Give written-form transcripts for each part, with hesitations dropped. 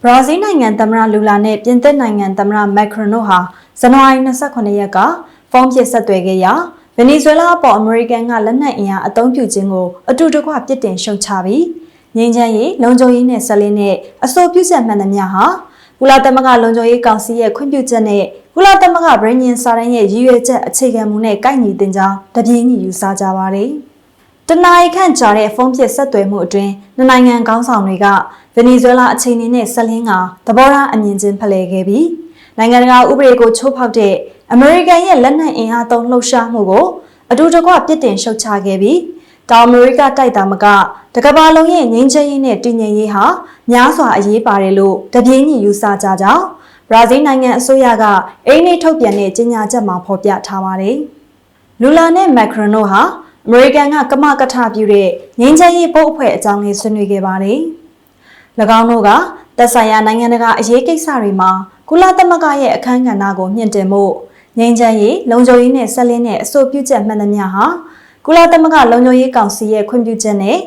ဘရာဇီးနိုင်ငံသမ္မတလူလာနဲ့ပြင်သစ်နိုင်ငံသမ္မတမက်ခရွန်တို့ဟာဇန်နဝါရီ29ရက်ကဖုန်းဖြစ်ဆက်သွယ်ခဲ့ရာဗင်နီဇွဲလားအပေါ်အမေရိကန်ကလက်နက်အင်အားအသုံးပြုခြင်းကိုအတူတကွပြစ်တင်ရှုတ်ချပြီးငြိမ်းချမ်းရေးလုံခြုံရေးနဲ့ဆက်လင်းတဲ့အဆိုပြုချက်မှန်သမျှဟာကုလသမဂ္ဂလုံခြုံရေးကောင်စီရဲ့ခွင့်ပြုချက်နဲ့ကုလသမဂ္ဂဗြိညင်စာတမ်းရဲ့ရည်ရွယ်ချက်အခြေခံမူနဲ့ကိုက်ညီတင်ကြောင်းတပြေးညီယူဆကြပါတယ်။တနအီခန့်ကြာတဲ့ဖုန်းဖြစ်ဆက်သွယ်မှုအတွင်းနှစ်နိုင်ငံခေါင်းဆောင်တွေကဗင်နီဇွဲလားအခြေအနေနဲ့ဆက်လင်းကသဘောထားအမြင်ချင်းဖလှယ်ခဲ့ပြီးနိုင်ငံတကာဥပဒေကိုချိုးဖောက်တဲ့အမေရိကန်ရဲ့လက်နက်အင်အားသုံးလှုပ်ရှားမှုကိုအတူတကွပြစ်တင်ရှုတ်ချခဲ့ပြီးတောင်အမေရိကတိုက်တာမကတကမ္ဘာလုံးရဲ့ငြိမ်းချမ်းရေးနဲ့တည်ငြိမ်ရေးဟာများစွာအရေးပါတယ်လို့တပြေးညီယူဆကြကြောင်းဘရာဇီးနိုင်ငံအစိုးရကအိမ်နှိထုတ်ပြန်တဲ့ကြေညာချက်မှာဖော်ပြထားပါတယ်။လူလာနဲ့မက်ခရွန်တို့ဟာအမေရိကန်ကကမကထပြုတဲ့ငြိမ်းချမ်းရေးဘုတ်အဖွဲ့အကြောင်းလေးဆွေးနွေးခဲ့ပါတယ်။၎င်းတို့ကသက်ဆိုင်ရာနိုင်ငံတကာအရေးကိစ္စတွေမှာကုလသမဂ္ဂရဲ့အခမ်းကဏ္ဍကိုမြင့်တင်မှုငြိမ်းချမ်းရေးလုံခြုံရေးနဲ့ဆက်လင်းတဲ့အဆိုပြုချက်မှန်သမျှဟာကုလသမဂ္ဂလုံခြုံရေးကောင်စီရဲ့ခွင့်ပြုချက်နဲ့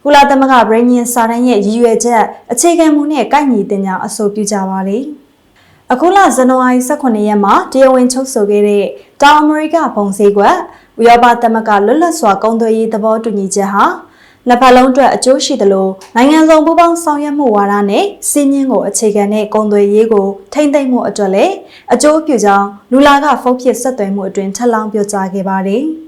ကုလသမဂ္ဂဗြိညင်စာတမ်းရဲ့ရည်ရွယ်ချက်အခြေခံမူနဲ့ကိုက်ညီတင်ကြောင်းအဆိုပြုကြပါလေ။အခုလဇန်နဝါရီ18ရက်မှာတရားဝင်ချုပ်ဆိုခဲ့တဲ့တောင်အမေရိကဘုံစည်းကွက်ဥရောပသမဂ္ဂလွတ်လပ်စွာကုန်သွယ်ရေးသဘောတူညီချက်ဟာလက်ဖက်လုံးအတွက်အကျိုးရှိသလိုနိုင်ငံစုံပူးပေါင်းဆောင်ရွက်မှုဝါဒနဲ့စီးမြင့်ကိုအခြေခံတဲ့ကုန်သွယ်ရေးကိုထိမ့်သိမ့်မှုအတွက်လည်းအကျိုးပြုကြောင်းလူလာကဖုန်းဖြစ်ဆက်သွယ်မှုအတွင်ထပ်လောင်းပြောကြားခဲ့ပါတယ်။